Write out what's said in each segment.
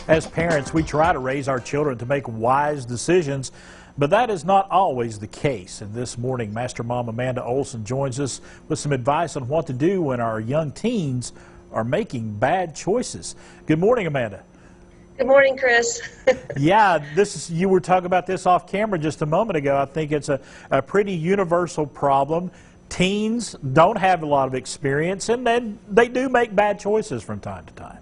As parents, we try to raise our children to make wise decisions, but that is not always the case. And this morning, Master Mom Amanda Olson joins us with some advice on what to do when our young teens are making bad choices. Good morning, Amanda. Good morning, Chris. Yeah, you were talking about this off camera just a moment ago. I think it's a pretty universal problem. Teens don't have a lot of experience, and then they do make bad choices from time to time.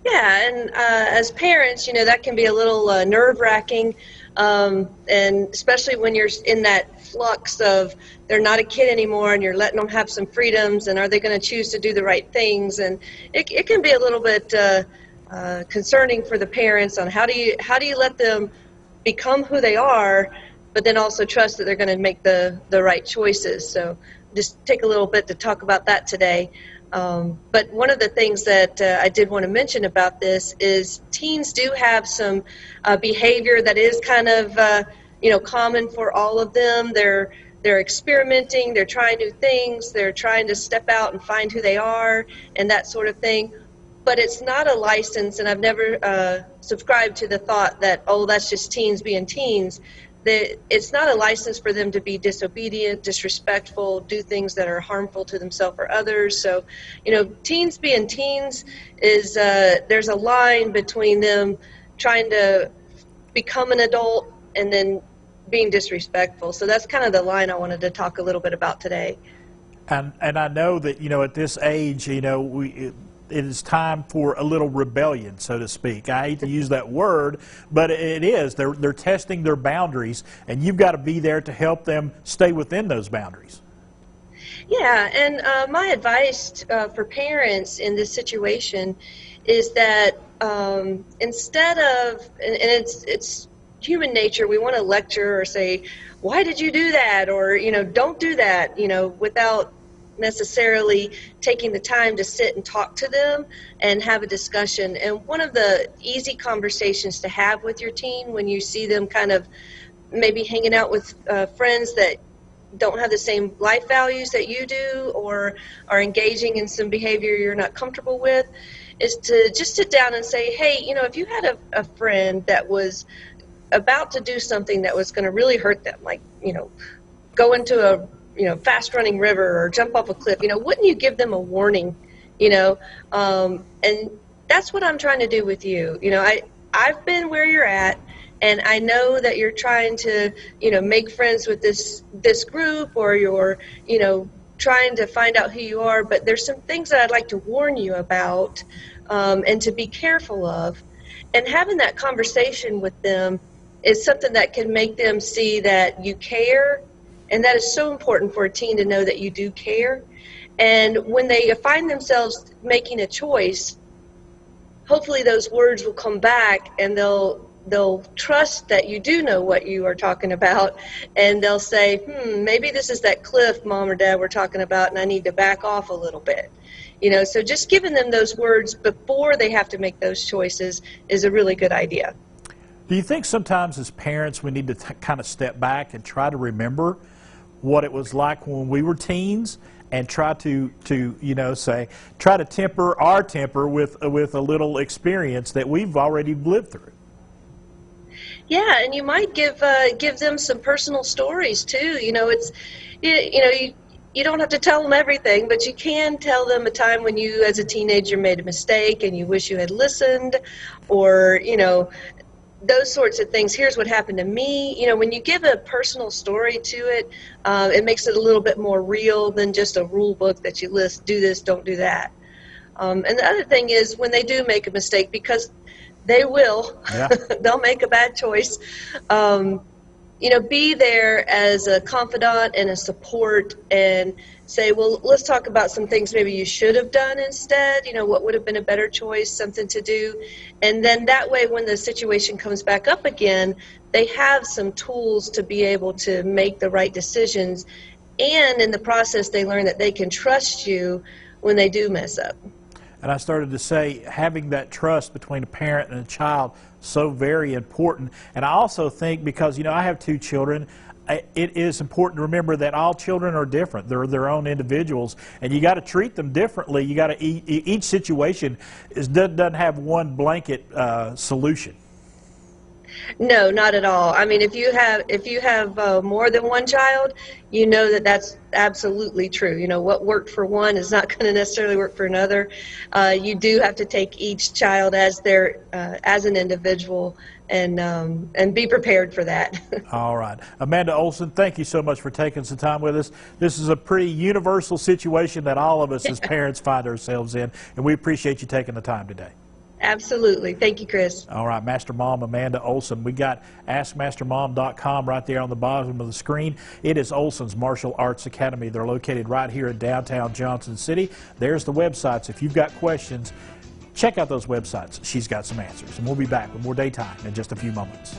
Yeah, and as parents, you know, that can be a little nerve-wracking, and especially when you're in that flux of they're not a kid anymore and you're letting them have some freedoms, and are they going to choose to do the right things? And it can be a little bit concerning for the parents on how do you let them become who they are, but then also trust that they're going to make the right choices. So just take a little bit to talk about that today. But one of the things that I did want to mention about this is teens do have some behavior that is kind of common for all of them. They're experimenting, they're trying new things, they're trying to step out and find who they are and that sort of thing. But it's not a license, and I've never subscribed to the thought that, oh, that's just teens being teens. It's not a license for them to be disobedient, disrespectful, do things that are harmful to themselves or others. So, you know, teens being teens is there's a line between them trying to become an adult and then being disrespectful. So that's kind of the line I wanted to talk a little bit about today. And I know that, you know, at this age, you know, it is time for a little rebellion, so to speak. I hate to use that word, but it is. They're testing their boundaries, and you've got to be there to help them stay within those boundaries. Yeah, and my advice for parents in this situation is that instead of, and it's human nature, we want to lecture or say, why did you do that? Or, you know, don't do that, you know, without necessarily taking the time to sit and talk to them and have a discussion. And one of the easy conversations to have with your teen when you see them kind of maybe hanging out with friends that don't have the same life values that you do or are engaging in some behavior you're not comfortable with is to just sit down and say, hey, you know, if you had a friend that was about to do something that was going to really hurt them, like, you know, go into a fast-running river or jump off a cliff, you know, wouldn't you give them a warning, you know? And that's what I'm trying to do with you. You know, I've been where you're at, and I know that you're trying to, you know, make friends with this group, or you're, you know, trying to find out who you are, but there's some things that I'd like to warn you about and to be careful of. And having that conversation with them is something that can make them see that you care. And that is so important for a teen to know that you do care. And when they find themselves making a choice, hopefully those words will come back and they'll trust that you do know what you are talking about. And they'll say, maybe this is that cliff Mom or Dad were talking about and I need to back off a little bit. You know, so just giving them those words before they have to make those choices is a really good idea. Do you think sometimes as parents we need to kind of step back and try to remember what it was like when we were teens and try to try to temper our temper with a little experience that we've already lived through? Yeah, and you might give them some personal stories too. You know, you don't have to tell them everything, but you can tell them a time when you as a teenager made a mistake and you wish you had listened, or, you know, those sorts of things. Here's what happened to me. You know, when you give a personal story to it, it makes it a little bit more real than just a rule book that you list, do this, don't do that. And the other thing is when they do make a mistake, because they will, yeah. They'll make a bad choice. You know, be there as a confidant and a support and say, well, let's talk about some things maybe you should have done instead. You know, what would have been a better choice, something to do. And then that way, when the situation comes back up again, they have some tools to be able to make the right decisions. And in the process, they learn that they can trust you when they do mess up. And I started to say having that trust between a parent and a child, so very important. And I also think, because, you know, I have two children, it is important to remember that all children are different. They're their own individuals, and you got to treat them differently. You got to each situation doesn't have one blanket solution. No, not at all. I mean, if you have more than one child, you know that that's absolutely true. You know, what worked for one is not going to necessarily work for another. You do have to take each child as an individual and be prepared for that. All right. Amanda Olson, thank you so much for taking some time with us. This is a pretty universal situation that all of us as parents find ourselves in, and we appreciate you taking the time today. Absolutely. Thank you, Chris. All right, Master Mom Amanda Olson. We got AskMasterMom.com right there on the bottom of the screen. It is Olson's Martial Arts Academy. They're located right here in downtown Johnson City. There's the websites. If you've got questions, check out those websites. She's got some answers. And we'll be back with more Daytime in just a few moments.